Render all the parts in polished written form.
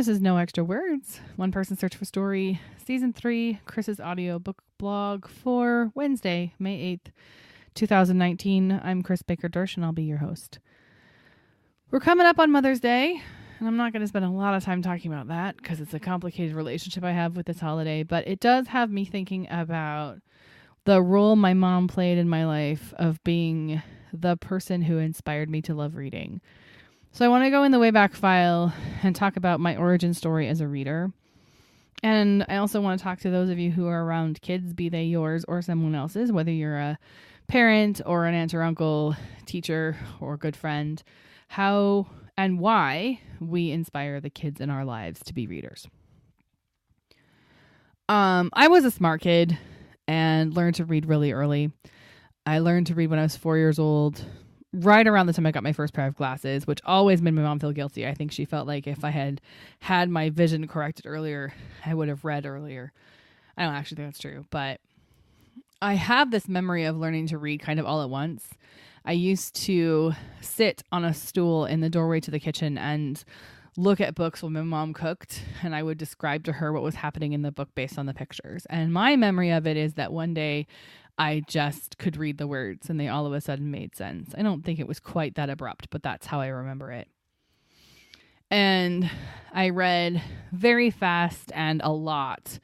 This is No Extra Words, One Person Search for Story, Season 3, Chris's audiobook blog for Wednesday, May 8th, 2019. I'm Chris Baker-Dersch, and I'll be your host. We're coming up on Mother's Day, and I'm not going to spend a lot of time talking about that because it's a complicated relationship I have with this holiday, but it does have me thinking about the role my mom played in my life of being the person who inspired me to love reading. So I want to go in the Wayback File and talk about my origin story as a reader. And I also want to talk to those of you who are around kids, be they yours or someone else's, whether you're a parent or an aunt or uncle, teacher or good friend, how and why we inspire the kids in our lives to be readers. I was a smart kid and learned to read really early. I learned to read when I was 4 years old, right around the time I got my first pair of glasses, which always made my mom feel guilty. I think she felt like if I had my vision corrected earlier, I would have read earlier. I don't actually think that's true, but I have this memory of learning to read kind of all at once. I used to sit on a stool in the doorway to the kitchen and look at books when my mom cooked, and I would describe to her what was happening in the book based on the pictures. And my memory of it is that one day I just could read the words and they all of a sudden made sense. I don't think it was quite that abrupt, but that's how I remember it. And I read very fast and a lot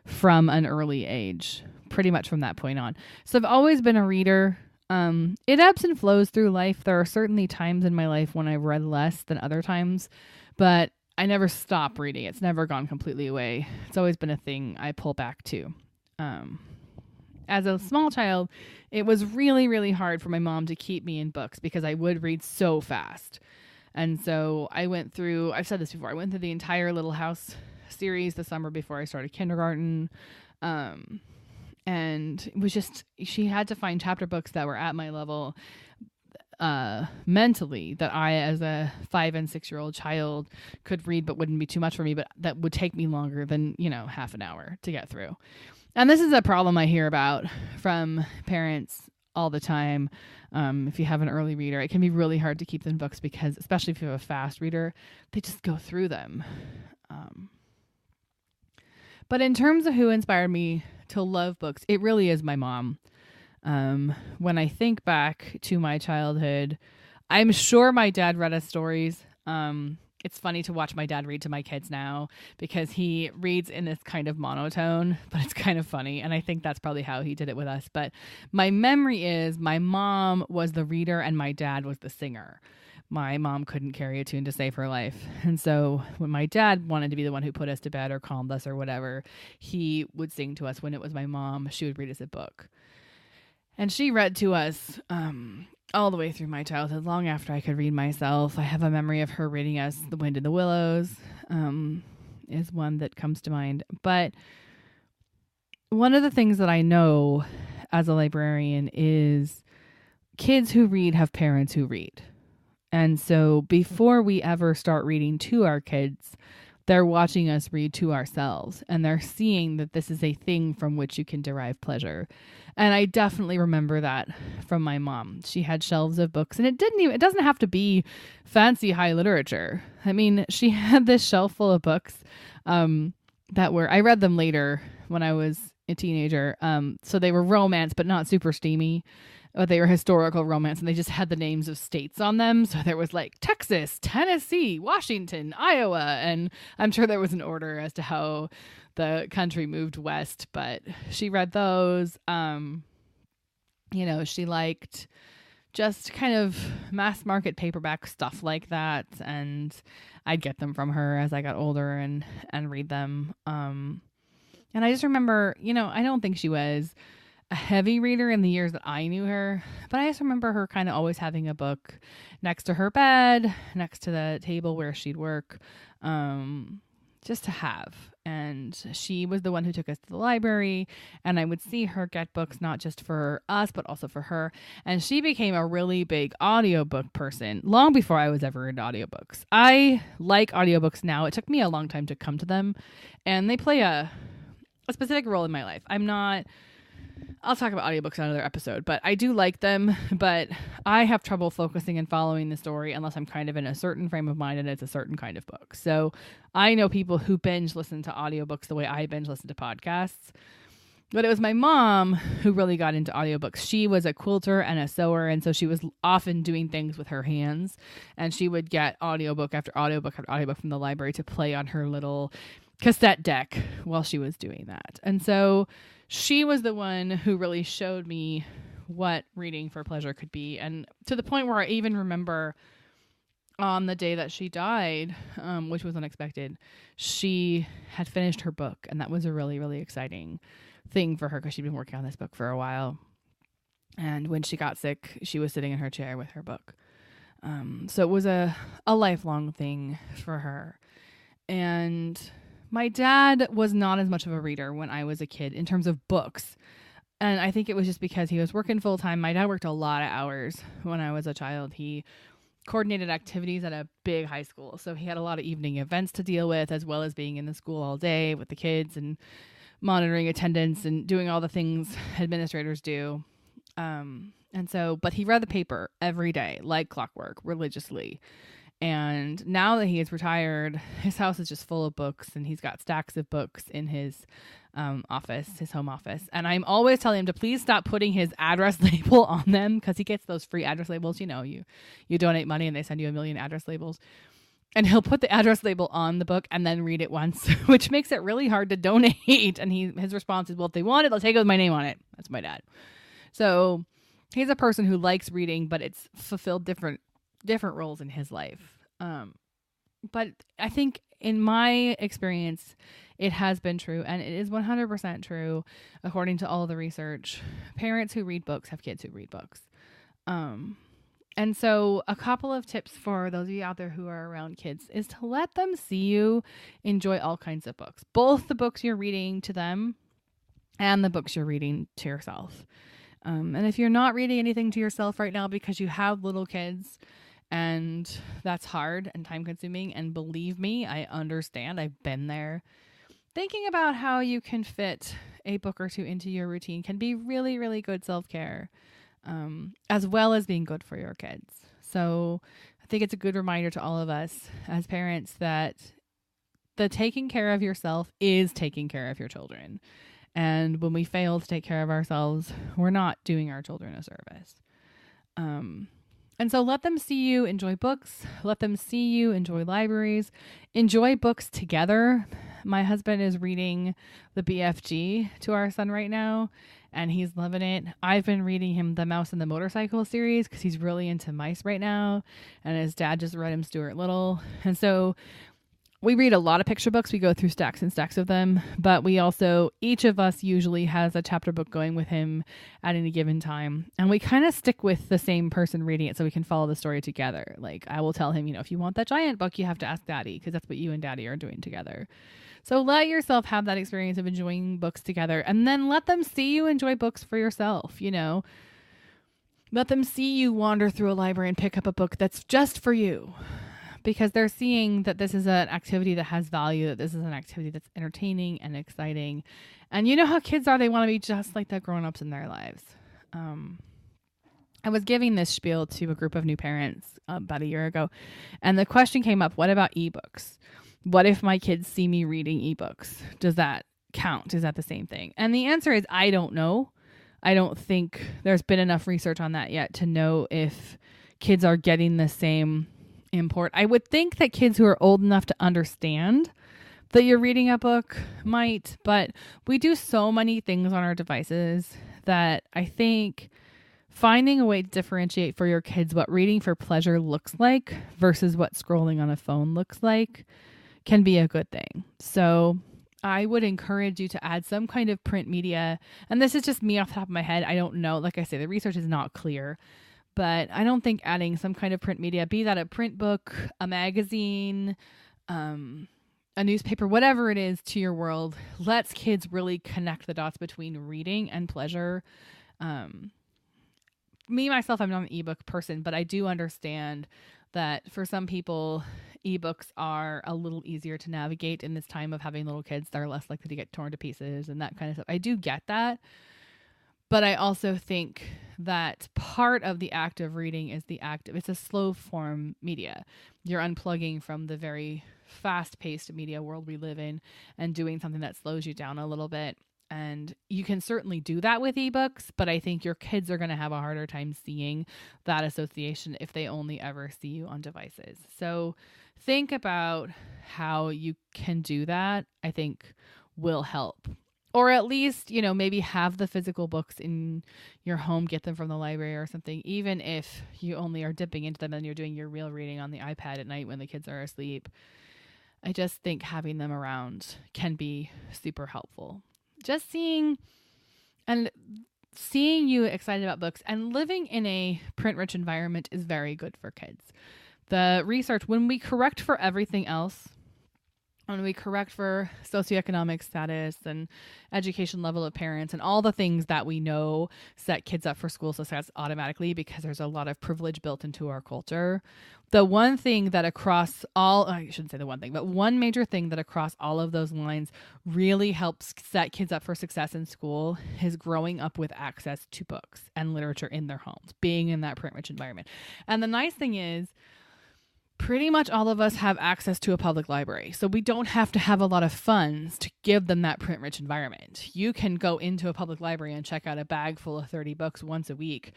from an early age, pretty much from that point on. So I've always been a reader. It ebbs and flows through life. There are certainly times in my life when I've read less than other times, but I never stop reading. It's never gone completely away. It's always been a thing I pull back to. As a small child, it was really, really hard for my mom to keep me in books because I would read so fast. And so I went through, I've said this before, I went through the entire Little House series the summer before I started kindergarten. And it was just, she had to find chapter books that were at my level mentally, that I, as a 5 and 6 year old child, could read but wouldn't be too much for me, but that would take me longer than, half an hour to get through. And this is a problem I hear about from parents all the time. If you have an early reader, it can be really hard to keep them in books because, especially if you have a fast reader, they just go through them. But in terms of who inspired me to love books, it really is my mom. When I think back to my childhood, I'm sure my dad read us stories. It's funny to watch my dad read to my kids now because he reads in this kind of monotone, but it's kind of funny. And I think that's probably how he did it with us. But my memory is my mom was the reader and my dad was the singer. My mom couldn't carry a tune to save her life. And so when my dad wanted to be the one who put us to bed or calmed us or whatever, he would sing to us. When it was my mom, she would read us a book. And she read to us all the way through my childhood, long after I could read myself. I have a memory of her reading us The Wind in the Willows, is one that comes to mind. But one of the things that I know as a librarian is kids who read have parents who read. And so before we ever start reading to our kids, they're watching us read to ourselves, and they're seeing that this is a thing from which you can derive pleasure. And I definitely remember that from my mom. She had shelves of books, and it doesn't have to be fancy high literature. I mean, she had this shelf full of books I read them later when I was a teenager. So they were romance, but not super steamy. But they were historical romance, and they just had the names of states on them. So there was like Texas, Tennessee, Washington, Iowa, and I'm sure there was an order as to how the country moved west, but she read those. She liked just kind of mass market paperback stuff like that, and I'd get them from her as I got older and read them. And I just remember, I don't think she was a heavy reader in the years that I knew her, but I just remember her kind of always having a book next to her bed, next to the table where she'd work, just to have. And she was the one who took us to the library, and I would see her get books not just for us, but also for her. And she became a really big audiobook person long before I was ever into audiobooks. I like audiobooks now. It took me a long time to come to them, and they play a specific role in my life. I'm not I'll talk about audiobooks on another episode, but I do like them, but I have trouble focusing and following the story unless I'm kind of in a certain frame of mind and it's a certain kind of book. So I know people who binge listen to audiobooks the way I binge listen to podcasts. But it was my mom who really got into audiobooks. She was a quilter and a sewer, and so she was often doing things with her hands. And she would get audiobook after audiobook after audiobook from the library to play on her little cassette deck while she was doing that. And so she was the one who really showed me what reading for pleasure could be. And to the point where I even remember on the day that she died, which was unexpected, she had finished her book. And that was a really, really exciting thing for her because she'd been working on this book for a while. And when she got sick, she was sitting in her chair with her book. So it was a lifelong thing for her. And my dad was not as much of a reader when I was a kid in terms of books. And I think it was just because he was working full time. My dad worked a lot of hours when I was a child. He coordinated activities at a big high school. So he had a lot of evening events to deal with, as well as being in the school all day with the kids and monitoring attendance and doing all the things administrators do. But he read the paper every day, like clockwork, religiously. And now that he is retired, his house is just full of books, and he's got stacks of books in his office, his home office. And I'm always telling him to please stop putting his address label on them, because he gets those free address labels. You know, you donate money and they send you 1 million address labels. And he'll put the address label on the book and then read it once, which makes it really hard to donate. And his response is, well, if they want it, they'll take it with my name on it. That's my dad. So he's a person who likes reading, but it's fulfilled different roles in his life. But I think in my experience, it has been true, and it is 100% true, according to all the research. Parents who read books have kids who read books. And so a couple of tips for those of you out there who are around kids is to let them see you enjoy all kinds of books, both the books you're reading to them and the books you're reading to yourself. And if you're not reading anything to yourself right now because you have little kids, and that's hard and time consuming, and believe me, I understand. I've been there. Thinking about how you can fit a book or two into your routine can be really, really good self-care. As well as being good for your kids. So I think it's a good reminder to all of us as parents that the taking care of yourself is taking care of your children. And when we fail to take care of ourselves, we're not doing our children a service. And so let them see you enjoy books. Let them see you enjoy libraries. Enjoy books together. My husband is reading the BFG to our son right now, and he's loving it. I've been reading him the Mouse and the Motorcycle series because he's really into mice right now, and his dad just read him Stuart Little. And so we read a lot of picture books. We go through stacks and stacks of them, but we also, each of us usually has a chapter book going with him at any given time. And we kind of stick with the same person reading it so we can follow the story together. Like I will tell him, if you want that giant book, you have to ask Daddy, because that's what you and Daddy are doing together. So let yourself have that experience of enjoying books together, and then let them see you enjoy books for yourself. Let them see you wander through a library and pick up a book that's just for you. Because they're seeing that this is an activity that has value, that this is an activity that's entertaining and exciting. And you know how kids are, they want to be just like the grown-ups in their lives. I was giving this spiel to a group of new parents about a year ago, and the question came up, what about ebooks? What if my kids see me reading ebooks? Does that count? Is that the same thing? And the answer is, I don't know. I don't think there's been enough research on that yet to know if kids are getting the same import. I would think that kids who are old enough to understand that you're reading a book might, but we do so many things on our devices that I think finding a way to differentiate for your kids what reading for pleasure looks like versus what scrolling on a phone looks like can be a good thing. So I would encourage you to add some kind of print media. And this is just me off the top of my head. I don't know. Like I say, the research is not clear. But I don't think adding some kind of print media, be that a print book, a magazine, a newspaper, whatever it is to your world, lets kids really connect the dots between reading and pleasure. Me, myself, I'm not an ebook person, but I do understand that for some people, ebooks are a little easier to navigate in this time of having little kids that are less likely to get torn to pieces and that kind of stuff. I do get that. But I also think that part of the act of reading is it's a slow form media. You're unplugging from the very fast paced media world we live in and doing something that slows you down a little bit. And you can certainly do that with ebooks, but I think your kids are going to have a harder time seeing that association if they only ever see you on devices. So think about how you can do that, I think will help. Or at least, maybe have the physical books in your home, get them from the library or something, even if you only are dipping into them and you're doing your real reading on the iPad at night when the kids are asleep. I just think having them around can be super helpful. Just seeing you excited about books and living in a print-rich environment is very good for kids. The research, when we correct for everything else, when we correct for socioeconomic status and education level of parents and all the things that we know set kids up for school success automatically because there's a lot of privilege built into our culture. The one thing that I shouldn't say the one thing, but one major thing that across all of those lines really helps set kids up for success in school is growing up with access to books and literature in their homes, being in that print-rich environment. And the nice thing is, pretty much all of us have access to a public library, so we don't have to have a lot of funds to give them that print-rich environment. You can go into a public library and check out a bag full of 30 books once a week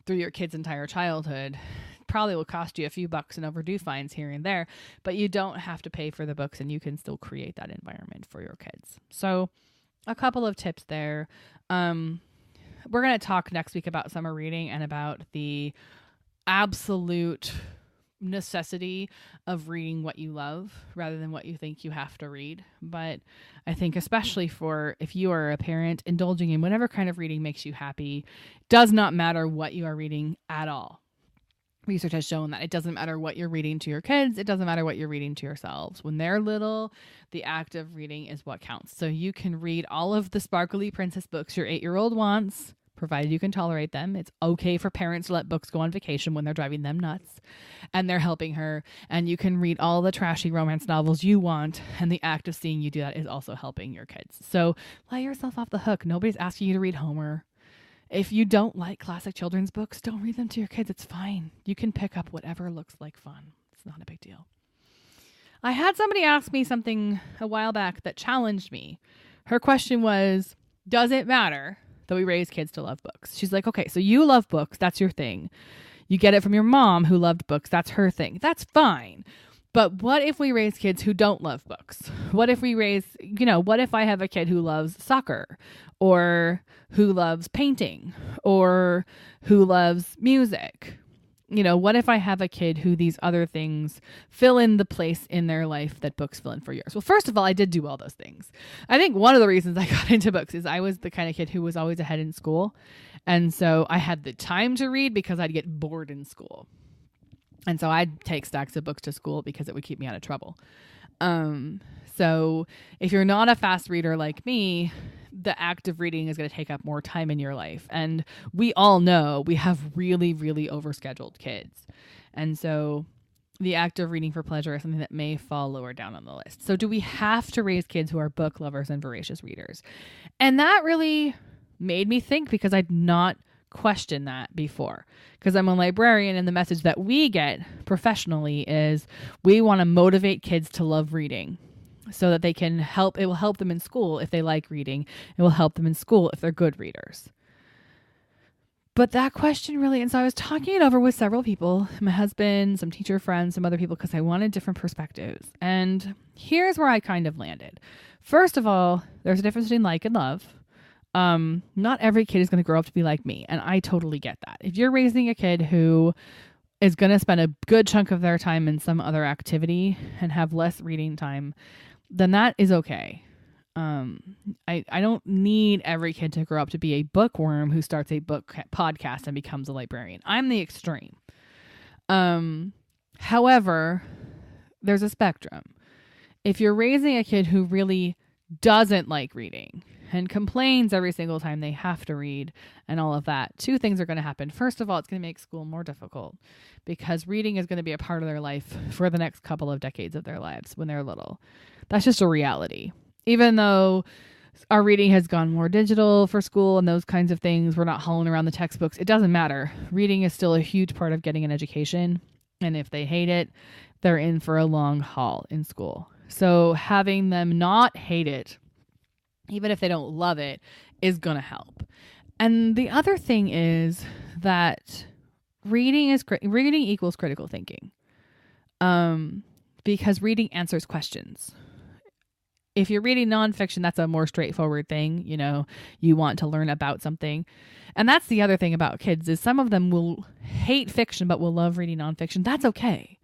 through your kid's entire childhood. Probably will cost you a few bucks in overdue fines here and there, but you don't have to pay for the books and you can still create that environment for your kids. So a couple of tips there. We're going to talk next week about summer reading and about the absolute necessity of reading what you love rather than what you think you have to read. But I think especially for if you are a parent, indulging in whatever kind of reading makes you happy does not matter what you are reading at all. Research has shown that it doesn't matter what you're reading to your kids. It doesn't matter what you're reading to yourselves. When they're little, the act of reading is what counts. So you can read all of the sparkly princess books your 8-year-old wants, provided you can tolerate them. It's okay for parents to let books go on vacation when they're driving them nuts and they're helping her. And you can read all the trashy romance novels you want. And the act of seeing you do that is also helping your kids. So let yourself off the hook. Nobody's asking you to read Homer. If you don't like classic children's books, don't read them to your kids. It's fine. You can pick up whatever looks like fun. It's not a big deal. I had somebody ask me something a while back that challenged me. Her question was, does it matter that we raise kids to love books? She's like, okay, so you love books. That's your thing. You get it from your mom who loved books. That's her thing. That's fine. But what if we raise kids who don't love books? What if what if I have a kid who loves soccer or who loves painting or who loves music? What if I have a kid who these other things fill in the place in their life that books fill in for yours? Well, first of all, I did do all those things. I think one of the reasons I got into books is I was the kind of kid who was always ahead in school. And so I had the time to read because I'd get bored in school. And so I'd take stacks of books to school because it would keep me out of trouble. So if you're not a fast reader like me, the act of reading is going to take up more time in your life. And we all know we have really, really overscheduled kids. And so the act of reading for pleasure is something that may fall lower down on the list. So do we have to raise kids who are book lovers and voracious readers? And that really made me think because I'd not questioned that before. Because I'm a librarian and the message that we get professionally is we want to motivate kids to love reading so that they can help. It will help them in school if they like reading. It will help them in school if they're good readers. But that question really, and so I was talking it over with several people, my husband, some teacher friends, some other people, because I wanted different perspectives. And here's where I kind of landed. First of all, there's a difference between like and love. Not every kid is going to grow up to be like me. And I totally get that. If you're raising a kid who is going to spend a good chunk of their time in some other activity and have less reading time, then that is okay. I don't need every kid to grow up to be a bookworm who starts a book podcast and becomes a librarian. I'm the extreme. However, there's a spectrum. If you're raising a kid who really doesn't like reading and complains every single time they have to read and all of that, two things are going to happen. First of all, it's going to make school more difficult because reading is going to be a part of their life for the next couple of decades of their lives when they're little. That's just a reality. Even though Our reading has gone more digital for school and those kinds of things. We're not hauling around the textbooks. It doesn't matter. Reading is still a huge part of getting an education. And if they hate it, they're in for a long haul in school. So having them not hate it, even if they don't love it, is going to help. And the other thing is that reading equals critical thinking. Because reading answers questions. If you're reading nonfiction, that's a more straightforward thing. You know, you want to learn about something. And that's the other thing about kids is some of them will hate fiction but will love reading nonfiction. That's okay.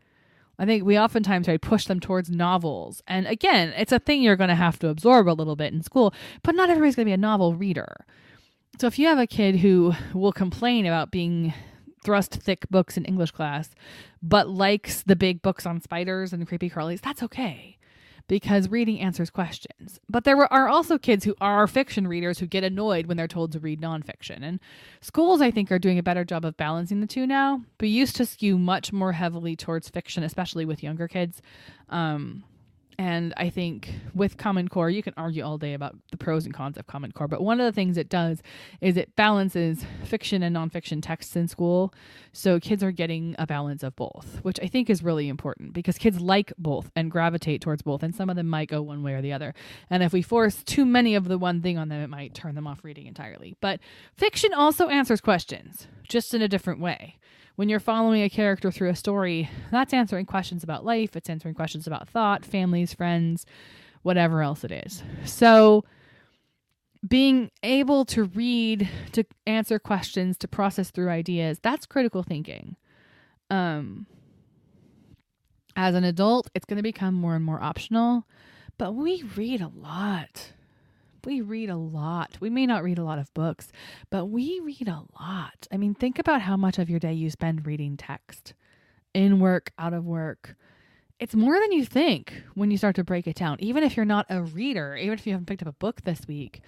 I think we oftentimes try to push them towards novels. And again, it's a thing you're going to have to absorb a little bit in school, but not everybody's going to be a novel reader. So if you have a kid who will complain about being thrust thick books in English class, but likes the big books on spiders and creepy crawlies, that's okay. Because reading answers questions. But there are also kids who are fiction readers who get annoyed when they're told to read nonfiction. And schools, I think, are doing a better job of balancing the two now. We used to skew much more heavily towards fiction, especially with younger kids. And I think with Common Core, you can argue all day about the pros and cons of Common Core. But one of the things it does is it balances fiction and nonfiction texts in school. So kids are getting a balance of both, which I think is really important because kids like both and gravitate towards both. And some of them might go one way or the other. And if we force too many of the one thing on them, it might turn them off reading entirely. But fiction also answers questions, just in a different way. When you're following a character through a story, that's answering questions about life. It's answering questions about thought, families, friends, whatever else it is. So being able to read, to answer questions, to process through ideas, that's critical thinking. As an adult, it's going to become more and more optional, but we read a lot. We read a lot. We may not read a lot of books, but we read a lot. I mean, think about how much of your day you spend reading text in work, out of work. It's more than you think when you start to break it down. Even if you're not a reader, even if you haven't picked up a book this week,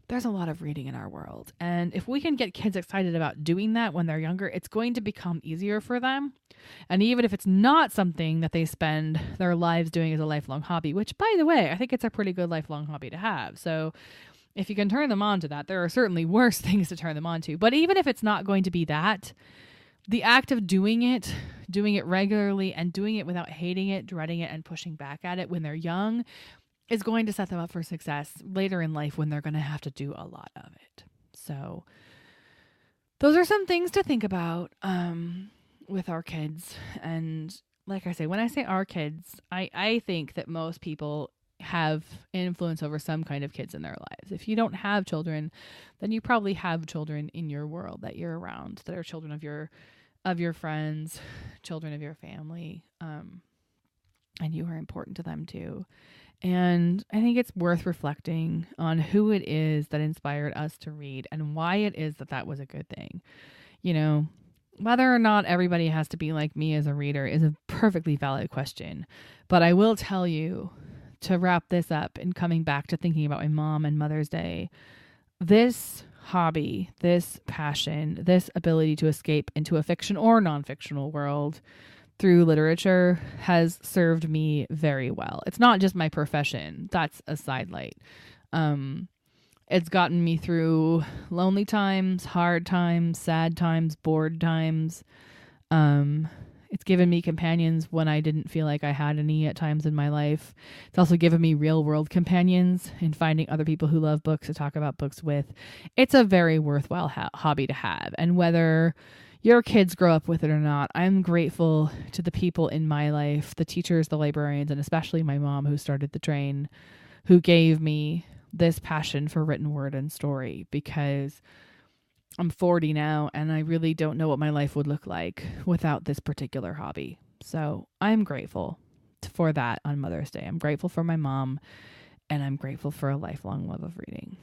there's a lot of reading in our world. And if we can get kids excited about doing that when they're younger, it's going to become easier for them. And even if it's not something that they spend their lives doing as a lifelong hobby, which, by the way, I think it's a pretty good lifelong hobby to have. So if you can turn them on to that, there are certainly worse things to turn them on to. But even if it's not going to be that, the act of doing it regularly and doing it without hating it, dreading it, and pushing back at it when they're young is going to set them up for success later in life when they're going to have to do a lot of it. So those are some things to think about with our kids. And like I say, when I say our kids, I think that most people have influence over some kind of kids in their lives. If you don't have children, then you probably have children in your world that you're around that are children of your friends, children of your family, and you are important to them too. And I think it's worth reflecting on who it is that inspired us to read and why it is that was a good thing. You know, whether or not everybody has to be like me as a reader is a perfectly valid question. But I will tell you, to wrap this up and coming back to thinking about my mom and Mother's Day, this hobby, this passion, this ability to escape into a fiction or non-fictional world through literature has served me very well. It's not just my profession. That's a sidelight. It's gotten me through lonely times, hard times, sad times, bored times. It's given me companions when I didn't feel like I had any at times in my life. It's also given me real world companions in finding other people who love books to talk about books with. It's a very worthwhile hobby to have. And whether your kids grow up with it or not, I'm grateful to the people in my life, the teachers, the librarians, and especially my mom who started the train, who gave me this passion for written word and story, because I'm 40 now and I really don't know what my life would look like without this particular hobby. So I'm grateful for that on Mother's Day. I'm grateful for my mom, and I'm grateful for a lifelong love of reading.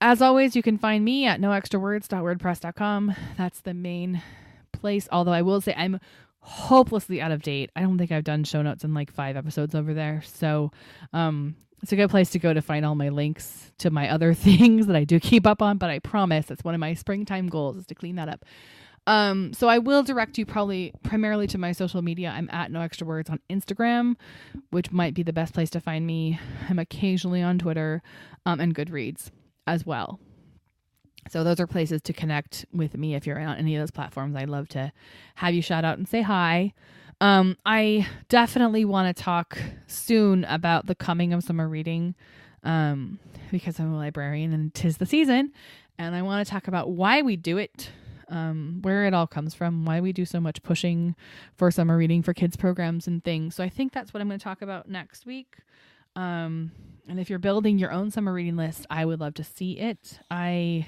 As always, you can find me at noextrawords.wordpress.com. That's the main place. Although I will say I'm hopelessly out of date. I don't think I've done show notes in like 5 episodes over there. So it's a good place to go to find all my links to my other things that I do keep up on. But I promise that's one of my springtime goals is to clean that up. So I will direct you probably primarily to my social media. I'm at No Extra Words on Instagram, which might be the best place to find me. I'm occasionally on Twitter, and Goodreads as well. So those are places to connect with me if you're on any of those platforms. I'd love to have you shout out and say hi. I definitely want to talk soon about the coming of summer reading, because I'm a librarian and 'tis the season, and I want to talk about why we do it, where it all comes from, why we do so much pushing for summer reading for kids programs and things. So I think that's what I'm going to talk about next week. And if you're building your own summer reading list, I would love to see it. I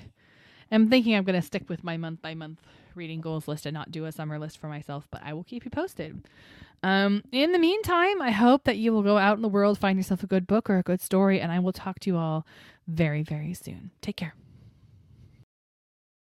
am thinking I'm going to stick with my month by month reading goals list and not do a summer list for myself, but I will keep you posted. In the meantime, I hope that you will go out in the world, find yourself a good book or a good story, and I will talk to you all very, very soon. Take care.